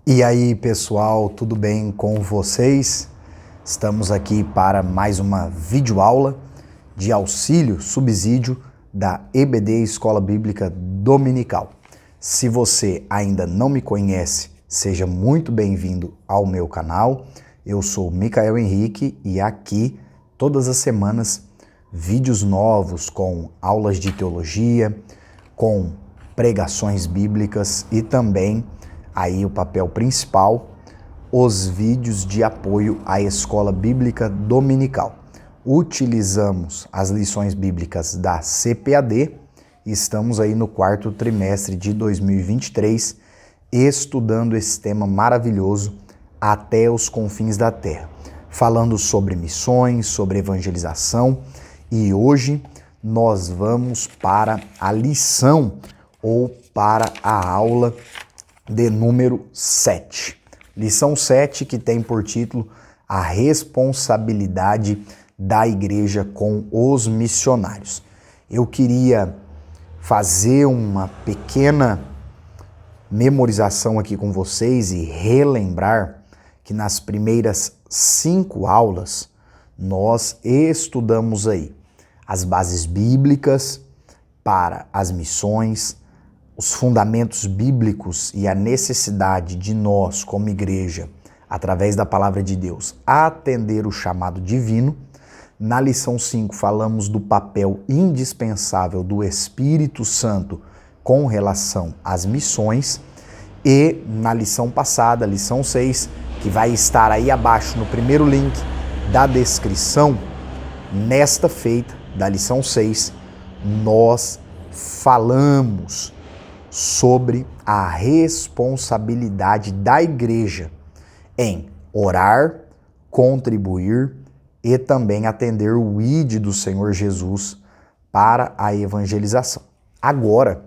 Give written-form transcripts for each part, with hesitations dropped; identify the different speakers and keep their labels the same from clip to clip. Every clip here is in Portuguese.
Speaker 1: E aí, pessoal, tudo bem com vocês? Estamos aqui para mais uma videoaula de auxílio, subsídio da EBD Escola Bíblica Dominical. Se você ainda não me conhece, seja muito bem-vindo ao meu canal. Eu sou Micael Henrique e aqui, todas as semanas, vídeos novos com aulas de teologia, com pregações bíblicas e também aí o papel principal, os vídeos de apoio à Escola Bíblica Dominical. Utilizamos as lições bíblicas da CPAD e estamos aí no quarto trimestre de 2023 estudando esse tema maravilhoso até os confins da terra, falando sobre missões, sobre evangelização, e hoje nós vamos para a lição ou para a aula de número 7. Lição 7, que tem por título A Responsabilidade da Igreja com os Missionários. Eu queria fazer uma pequena memorização aqui com vocês e relembrar que nas primeiras 5 aulas nós estudamos aí as bases bíblicas para as missões, os fundamentos bíblicos e a necessidade de nós, como igreja, através da palavra de Deus, atender o chamado divino. Na lição 5, falamos do papel indispensável do Espírito Santo com relação às missões. E na lição passada, lição 6, que vai estar aí abaixo no primeiro link da descrição, nesta feita da lição 6, nós falamos sobre a responsabilidade da igreja em orar, contribuir e também atender o ID do Senhor Jesus para a evangelização. Agora,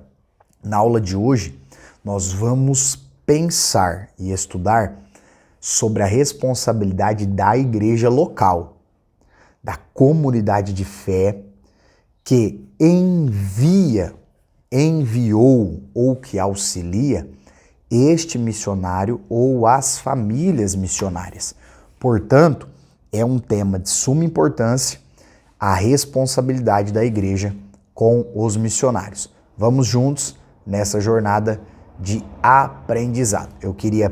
Speaker 1: na aula de hoje, nós vamos pensar e estudar sobre a responsabilidade da igreja local, da comunidade de fé que enviou ou que auxilia este missionário ou as famílias missionárias. Portanto, é um tema de suma importância a responsabilidade da igreja com os missionários. Vamos juntos nessa jornada de aprendizado. Eu queria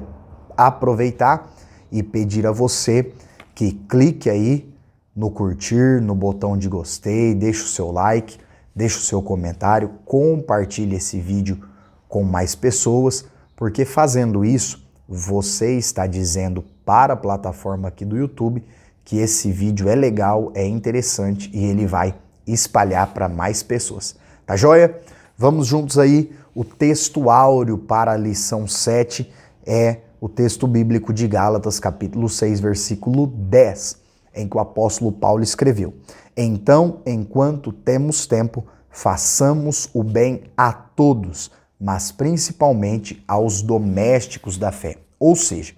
Speaker 1: aproveitar e pedir a você que clique aí no curtir, no botão de gostei, deixe o seu like, deixe o seu comentário, compartilhe esse vídeo com mais pessoas, porque fazendo isso, você está dizendo para a plataforma aqui do YouTube que esse vídeo é legal, é interessante e ele vai espalhar para mais pessoas. Tá joia? Vamos juntos aí. O texto áureo para a lição 7 é o texto bíblico de Gálatas, capítulo 6, versículo 10, em que o apóstolo Paulo escreveu: Então, enquanto temos tempo, façamos o bem a todos, mas principalmente aos domésticos da fé. Ou seja,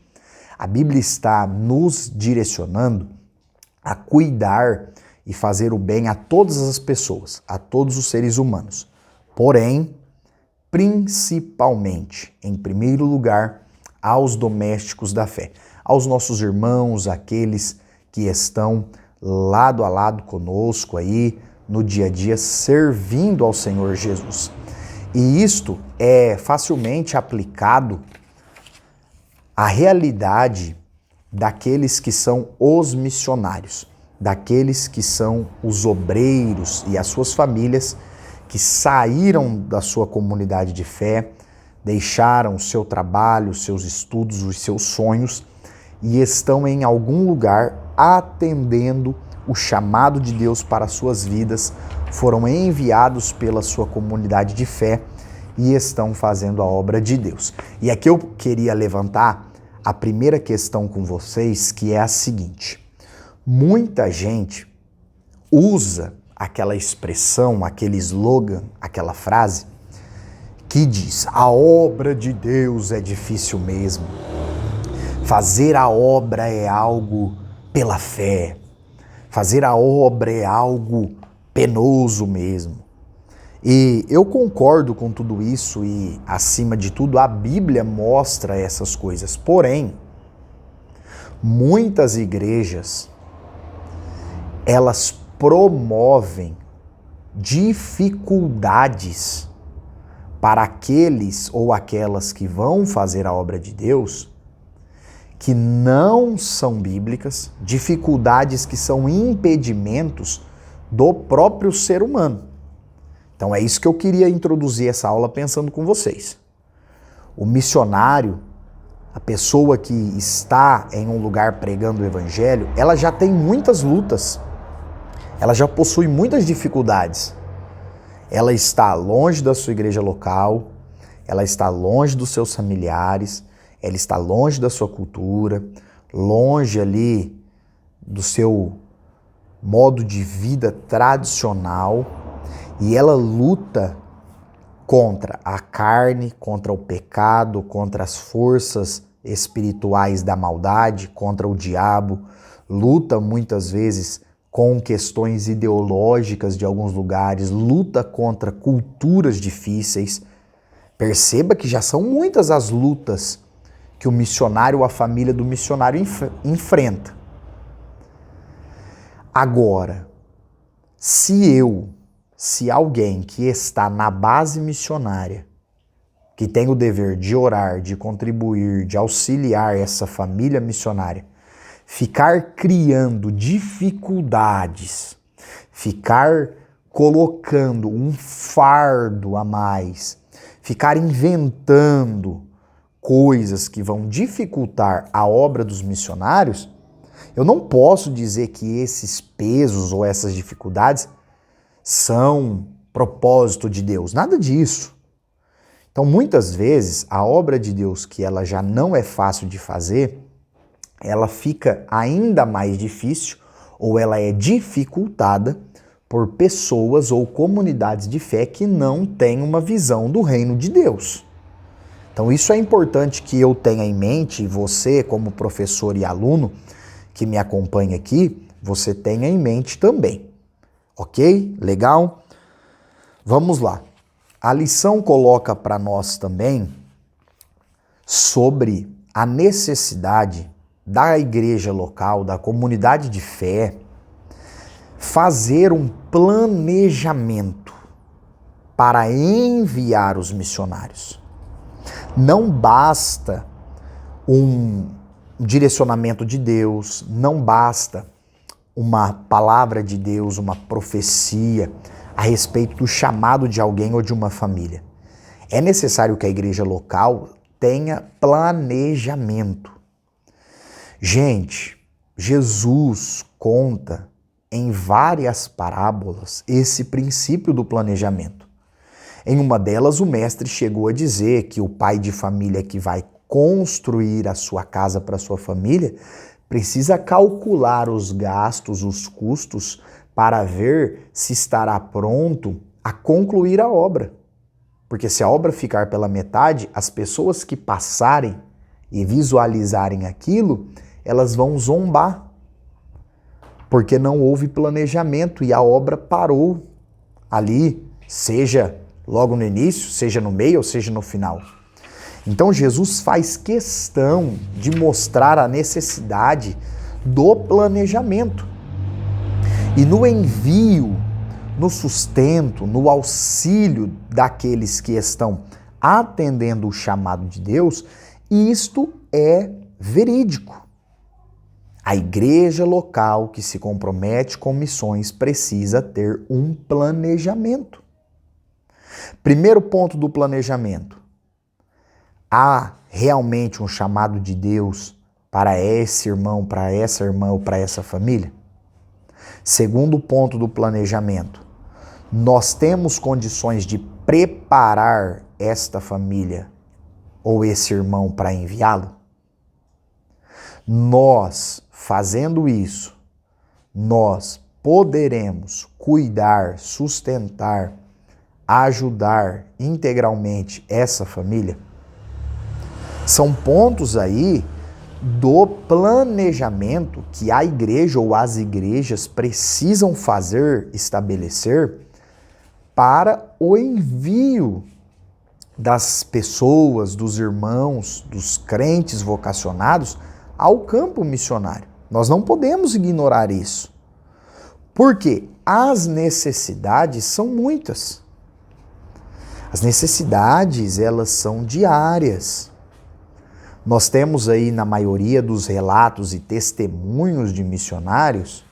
Speaker 1: a Bíblia está nos direcionando a cuidar e fazer o bem a todas as pessoas, a todos os seres humanos. Porém, principalmente, em primeiro lugar, aos domésticos da fé, aos nossos irmãos, aqueles que estão lado a lado conosco aí no dia a dia, servindo ao Senhor Jesus. E isto é facilmente aplicado à realidade daqueles que são os missionários, daqueles que são os obreiros e as suas famílias que saíram da sua comunidade de fé, deixaram o seu trabalho, seus estudos, os seus sonhos e estão em algum lugar atendendo o chamado de Deus para as suas vidas, foram enviados pela sua comunidade de fé e estão fazendo a obra de Deus. E aqui eu queria levantar a primeira questão com vocês, que é a seguinte: muita gente usa aquela expressão, aquele slogan, aquela frase que diz: a obra de Deus é difícil mesmo. Fazer a obra é algo pela fé. Fazer a obra é algo penoso mesmo. E eu concordo com tudo isso e, acima de tudo, a Bíblia mostra essas coisas. Porém, muitas igrejas, elas promovem dificuldades para aqueles ou aquelas que vão fazer a obra de Deus que não são bíblicas, dificuldades que são impedimentos do próprio ser humano. Então é isso que eu queria introduzir essa aula pensando com vocês. O missionário, a pessoa que está em um lugar pregando o evangelho, ela já tem muitas lutas, ela já possui muitas dificuldades. Ela está longe da sua igreja local, ela está longe dos seus familiares, ela está longe da sua cultura, longe ali do seu modo de vida tradicional, e ela luta contra a carne, contra o pecado, contra as forças espirituais da maldade, contra o diabo, luta muitas vezes com questões ideológicas de alguns lugares, luta contra culturas difíceis. Perceba que já são muitas as lutas que o missionário ou a família do missionário enfrenta. Agora, se alguém que está na base missionária, que tem o dever de orar, de contribuir, de auxiliar essa família missionária, ficar criando dificuldades, ficar colocando um fardo a mais, ficar inventando coisas que vão dificultar a obra dos missionários, eu não posso dizer que esses pesos ou essas dificuldades são propósito de Deus. Nada disso. Então, muitas vezes, a obra de Deus, que ela já não é fácil de fazer, ela fica ainda mais difícil ou ela é dificultada por pessoas ou comunidades de fé que não têm uma visão do reino de Deus. Então isso é importante que eu tenha em mente, você como professor e aluno que me acompanha aqui, você tenha em mente também. Ok? Legal? Vamos lá. A lição coloca para nós também sobre a necessidade da igreja local, da comunidade de fé, fazer um planejamento para enviar os missionários. Não basta um direcionamento de Deus, não basta uma palavra de Deus, uma profecia a respeito do chamado de alguém ou de uma família. É necessário que a igreja local tenha planejamento. Gente, Jesus conta em várias parábolas esse princípio do planejamento. Em uma delas, o mestre chegou a dizer que o pai de família que vai construir a sua casa para sua família precisa calcular os gastos, os custos, para ver se estará pronto a concluir a obra. Porque se a obra ficar pela metade, as pessoas que passarem e visualizarem aquilo, elas vão zombar. Porque não houve planejamento e a obra parou ali, seja logo no início, seja no meio ou seja no final. Então Jesus faz questão de mostrar a necessidade do planejamento. E no envio, no sustento, no auxílio daqueles que estão atendendo o chamado de Deus, isto é verídico. A igreja local que se compromete com missões precisa ter um planejamento. Primeiro ponto do planejamento. Há realmente um chamado de Deus para esse irmão, para essa irmã ou para essa família? Segundo ponto do planejamento. Nós temos condições de preparar esta família ou esse irmão para enviá-lo? Nós, fazendo isso, nós poderemos cuidar, sustentar, ajudar integralmente essa família? São pontos aí do planejamento que a igreja ou as igrejas precisam fazer, estabelecer, para o envio das pessoas, dos irmãos, dos crentes vocacionados ao campo missionário. Nós não podemos ignorar isso. Porque as necessidades são muitas. As necessidades, elas são diárias. Nós temos aí, na maioria dos relatos e testemunhos de missionários,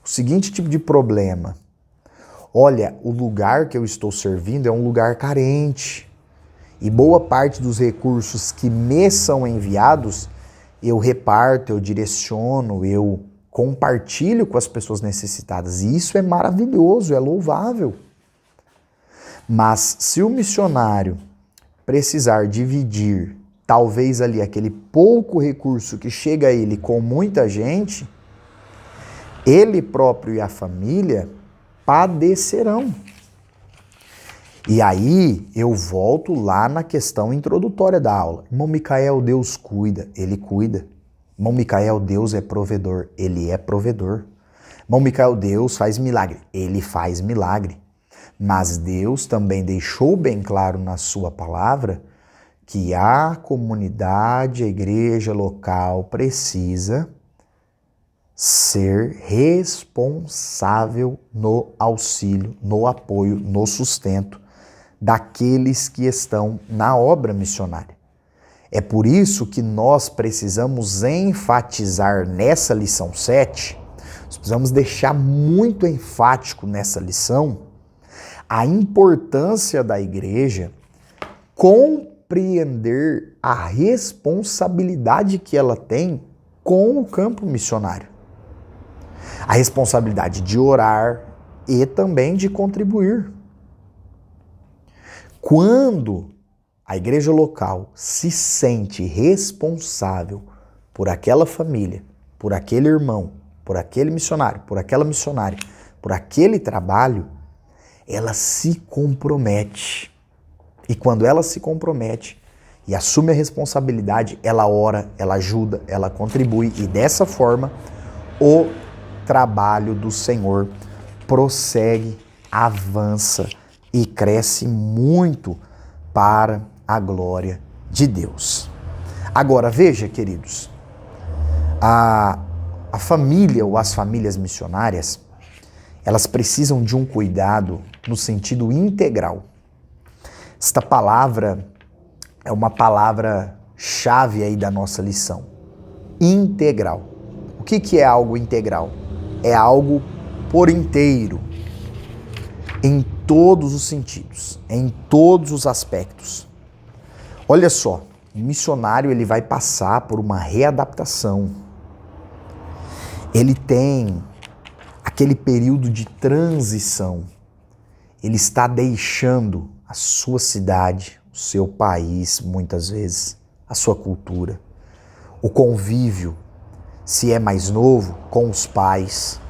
Speaker 1: o seguinte tipo de problema. Olha, o lugar que eu estou servindo é um lugar carente. E boa parte dos recursos que me são enviados, eu reparto, eu direciono, eu compartilho com as pessoas necessitadas. E isso é maravilhoso, é louvável. Mas se o missionário precisar dividir, talvez ali aquele pouco recurso que chega a ele com muita gente, ele próprio e a família padecerão. E aí eu volto lá na questão introdutória da aula. Irmão Micael, Deus cuida, Ele cuida. Irmão Micael, Deus é provedor, Ele é provedor. Irmão Micael, Deus faz milagre, Ele faz milagre. Mas Deus também deixou bem claro na sua palavra que a comunidade, a igreja local precisa ser responsável no auxílio, no apoio, no sustento daqueles que estão na obra missionária. É por isso que nós precisamos enfatizar nessa lição 7, nós precisamos deixar muito enfático nessa lição a importância da igreja compreender a responsabilidade que ela tem com o campo missionário. A responsabilidade de orar e também de contribuir. Quando a igreja local se sente responsável por aquela família, por aquele irmão, por aquele missionário, por aquela missionária, por aquele trabalho, ela se compromete. E quando ela se compromete e assume a responsabilidade, ela ora, ela ajuda, ela contribui e dessa forma o trabalho do Senhor prossegue, avança e cresce muito para a glória de Deus. Agora, veja, queridos, a família ou as famílias missionárias, elas precisam de um cuidado no sentido integral. Esta palavra é uma palavra-chave aí da nossa lição. Integral. O que é algo integral? É algo por inteiro, em todos os sentidos, em todos os aspectos. Olha só, o missionário ele vai passar por uma readaptação. Ele tem aquele período de transição. Ele está deixando a sua cidade, o seu país, muitas vezes, a sua cultura, o convívio, se é mais novo, com os pais.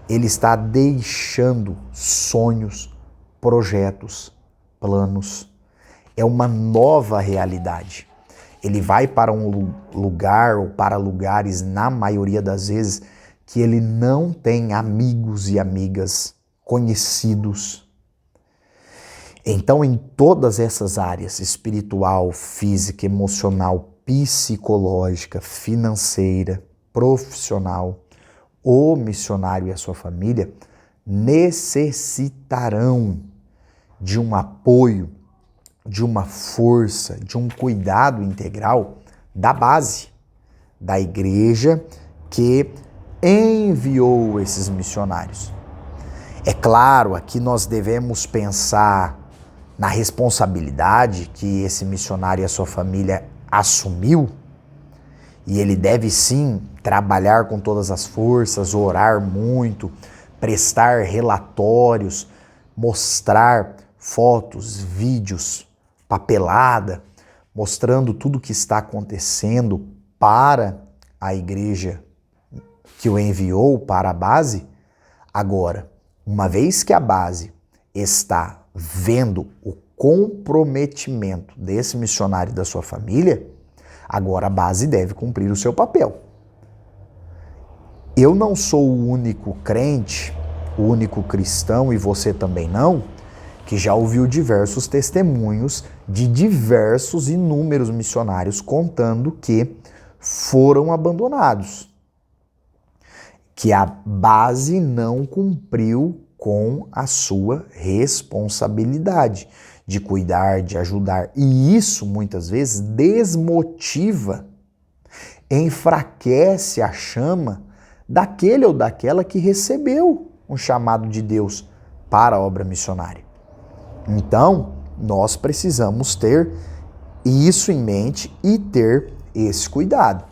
Speaker 1: Ele está deixando sonhos, projetos, planos. É uma nova realidade. Ele vai para um lugar ou para lugares, na maioria das vezes, que ele não tem amigos e amigas conhecidos. Então, em todas essas áreas, espiritual, física, emocional, psicológica, financeira, profissional, o missionário e a sua família necessitarão de um apoio, de uma força, de um cuidado integral da base, da igreja que enviou esses missionários. É claro, aqui nós devemos pensar na responsabilidade que esse missionário e a sua família assumiu, e ele deve sim trabalhar com todas as forças, orar muito, prestar relatórios, mostrar fotos, vídeos, papelada, mostrando tudo o que está acontecendo para a igreja que o enviou para a base. Agora, uma vez que a base está vendo o comprometimento desse missionário e da sua família, agora a base deve cumprir o seu papel. Eu não sou o único crente, o único cristão, e você também não, que já ouviu diversos testemunhos de diversos inúmeros missionários contando que foram abandonados, que a base não cumpriu com a sua responsabilidade de cuidar, de ajudar. E isso, muitas vezes, desmotiva, enfraquece a chama daquele ou daquela que recebeu um chamado de Deus para a obra missionária. Então, nós precisamos ter isso em mente e ter esse cuidado.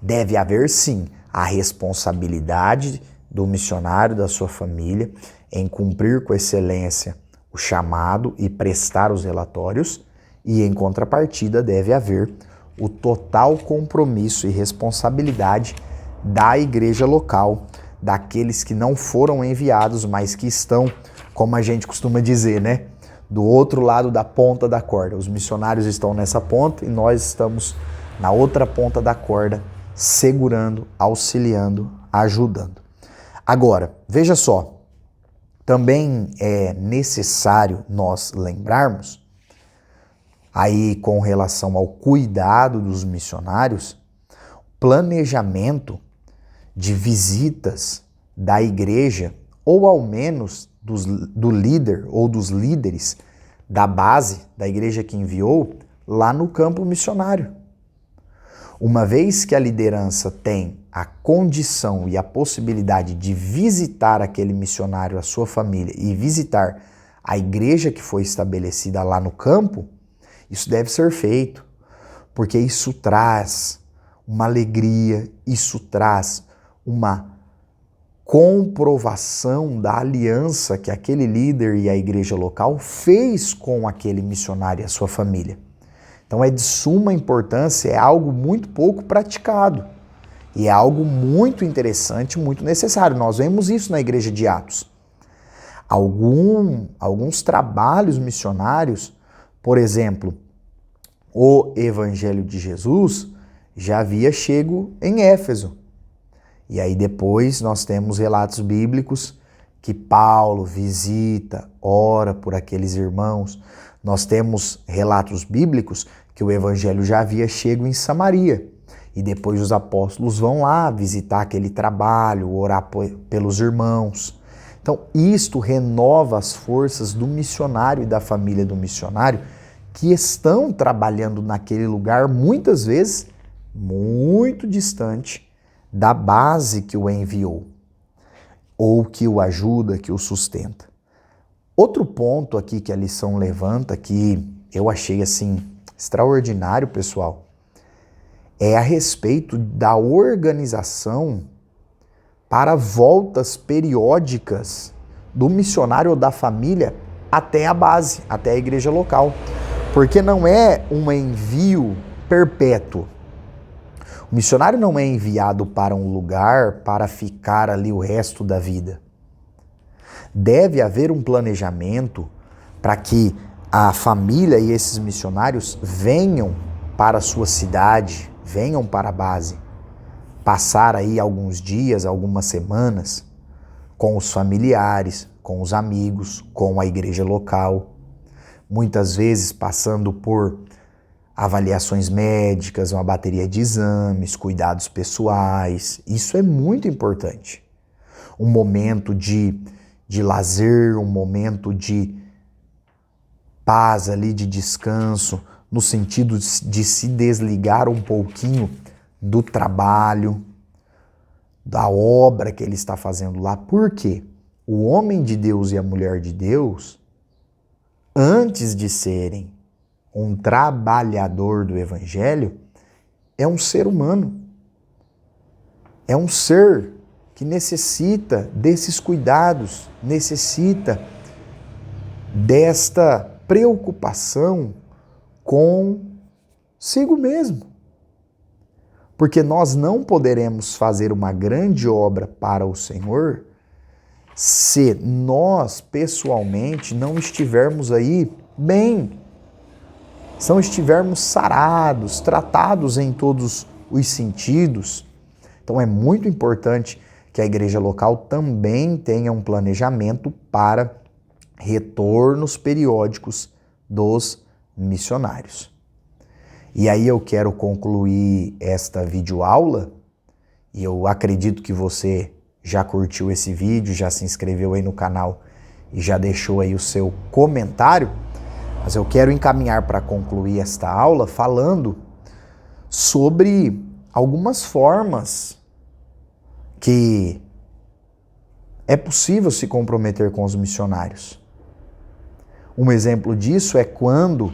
Speaker 1: Deve haver, sim, a responsabilidade do missionário, da sua família, em cumprir com excelência o chamado e prestar os relatórios, e em contrapartida deve haver o total compromisso e responsabilidade da igreja local, daqueles que não foram enviados, mas que estão, como a gente costuma dizer, né, do outro lado da ponta da corda. Os missionários estão nessa ponta e nós estamos na outra ponta da corda, segurando, auxiliando, ajudando. Agora, veja só, também é necessário nós lembrarmos, aí com relação ao cuidado dos missionários, planejamento de visitas da igreja, ou ao menos do líder ou dos líderes da base da igreja que enviou, lá no campo missionário. Uma vez que a liderança tem a condição e a possibilidade de visitar aquele missionário, a sua família, e visitar a igreja que foi estabelecida lá no campo, isso deve ser feito, porque isso traz uma alegria, isso traz uma comprovação da aliança que aquele líder e a igreja local fez com aquele missionário e a sua família. Então é de suma importância, é algo muito pouco praticado e é algo muito interessante, muito necessário. Nós vemos isso na igreja de Atos. Alguns trabalhos missionários, por exemplo, o Evangelho de Jesus já havia chego em Éfeso. E aí depois nós temos relatos bíblicos que Paulo visita, ora por aqueles irmãos. Nós temos relatos bíblicos que o evangelho já havia chego em Samaria. E depois os apóstolos vão lá visitar aquele trabalho, orar pelos irmãos. Então isto renova as forças do missionário e da família do missionário que estão trabalhando naquele lugar, muitas vezes muito distante da base que o enviou, ou que o ajuda, que o sustenta. Outro ponto aqui que a lição levanta, que eu achei assim extraordinário, pessoal, é a respeito da organização para voltas periódicas do missionário ou da família até a base, até a igreja local. Porque não é um envio perpétuo. O missionário não é enviado para um lugar para ficar ali o resto da vida. Deve haver um planejamento para que a família e esses missionários venham para a sua cidade, venham para a base, passar aí alguns dias, algumas semanas com os familiares, com os amigos, com a igreja local, muitas vezes passando por avaliações médicas, uma bateria de exames, cuidados pessoais. Isso é muito importante. Um momento de lazer, um momento de paz ali, de descanso, no sentido de se desligar um pouquinho do trabalho, da obra que ele está fazendo lá. Por quê? O homem de Deus e a mulher de Deus, antes de serem um trabalhador do evangelho, é um ser humano. É um ser que necessita desses cuidados, necessita desta preocupação consigo mesmo. Porque nós não poderemos fazer uma grande obra para o Senhor se nós, pessoalmente, não estivermos aí bem, se não estivermos sarados, tratados em todos os sentidos. Então é muito importante que a igreja local também tenha um planejamento para retornos periódicos dos missionários. E aí eu quero concluir esta videoaula, e eu acredito que você já curtiu esse vídeo, já se inscreveu aí no canal e já deixou aí o seu comentário, mas eu quero encaminhar para concluir esta aula falando sobre algumas formas que é possível se comprometer com os missionários. Um exemplo disso é quando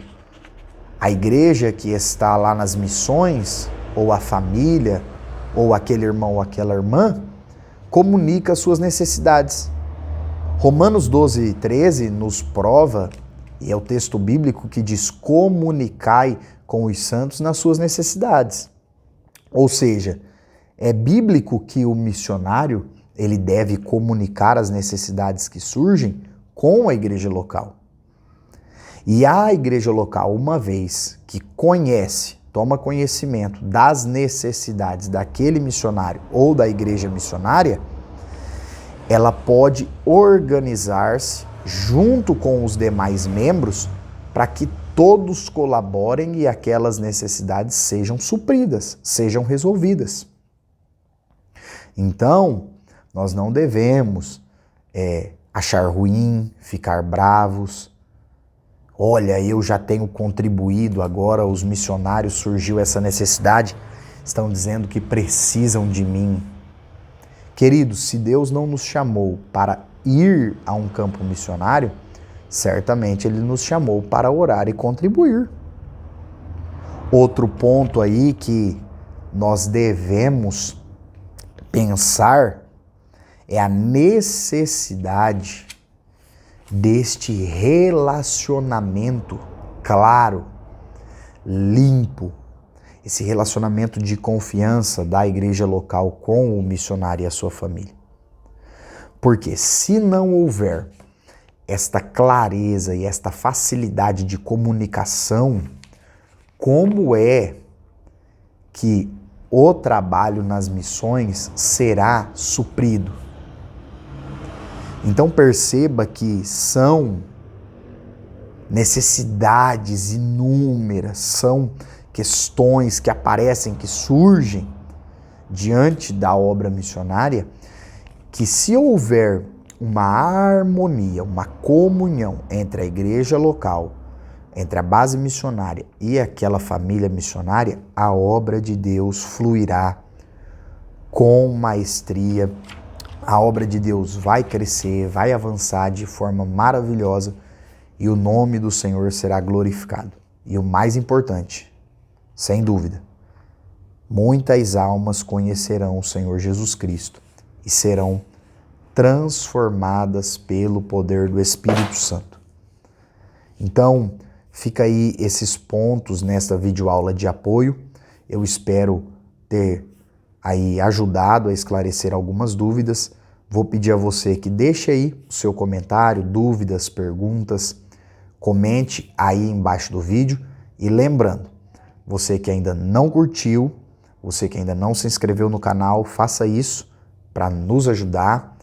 Speaker 1: a igreja que está lá nas missões, ou a família, ou aquele irmão ou aquela irmã, comunica suas necessidades. Romanos 12:13 nos prova, e é o texto bíblico que diz: comunicai com os santos nas suas necessidades. Ou seja, é bíblico que o missionário ele deve comunicar as necessidades que surgem com a igreja local. E a igreja local, uma vez que conhece, toma conhecimento das necessidades daquele missionário ou da igreja missionária, ela pode organizar-se junto com os demais membros para que todos colaborem e aquelas necessidades sejam supridas, sejam resolvidas. Então, nós não devemos achar ruim, ficar bravos. Olha, eu já tenho contribuído, agora os missionários surgiu essa necessidade, estão dizendo que precisam de mim. Queridos, se Deus não nos chamou para ir a um campo missionário, certamente Ele nos chamou para orar e contribuir. Outro ponto aí que nós devemos pensar é a necessidade deste relacionamento claro, limpo, esse relacionamento de confiança da igreja local com o missionário e a sua família. Porque se não houver esta clareza e esta facilidade de comunicação, como é que o trabalho nas missões será suprido? Então perceba que são necessidades inúmeras, são questões que aparecem, que surgem diante da obra missionária, que se houver uma harmonia, uma comunhão entre a igreja local, entre a base missionária e aquela família missionária, a obra de Deus fluirá com maestria. A obra de Deus vai crescer, vai avançar de forma maravilhosa e o nome do Senhor será glorificado. E o mais importante, sem dúvida, muitas almas conhecerão o Senhor Jesus Cristo e serão transformadas pelo poder do Espírito Santo. Então, fica aí esses pontos nesta videoaula de apoio. Eu espero ter aí ajudado a esclarecer algumas dúvidas. Vou pedir a você que deixe aí o seu comentário, dúvidas, perguntas, comente aí embaixo do vídeo. E lembrando, você que ainda não curtiu, você que ainda não se inscreveu no canal, faça isso para nos ajudar.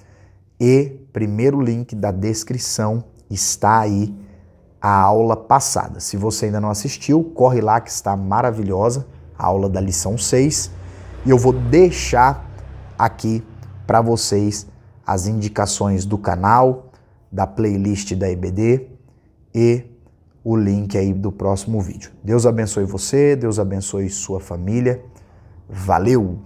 Speaker 1: E primeiro link da descrição está aí a aula passada. Se você ainda não assistiu, corre lá que está maravilhosa, a aula da lição 6. E eu vou deixar aqui para vocês as indicações do canal, da playlist da EBD e o link aí do próximo vídeo. Deus abençoe você, Deus abençoe sua família. Valeu!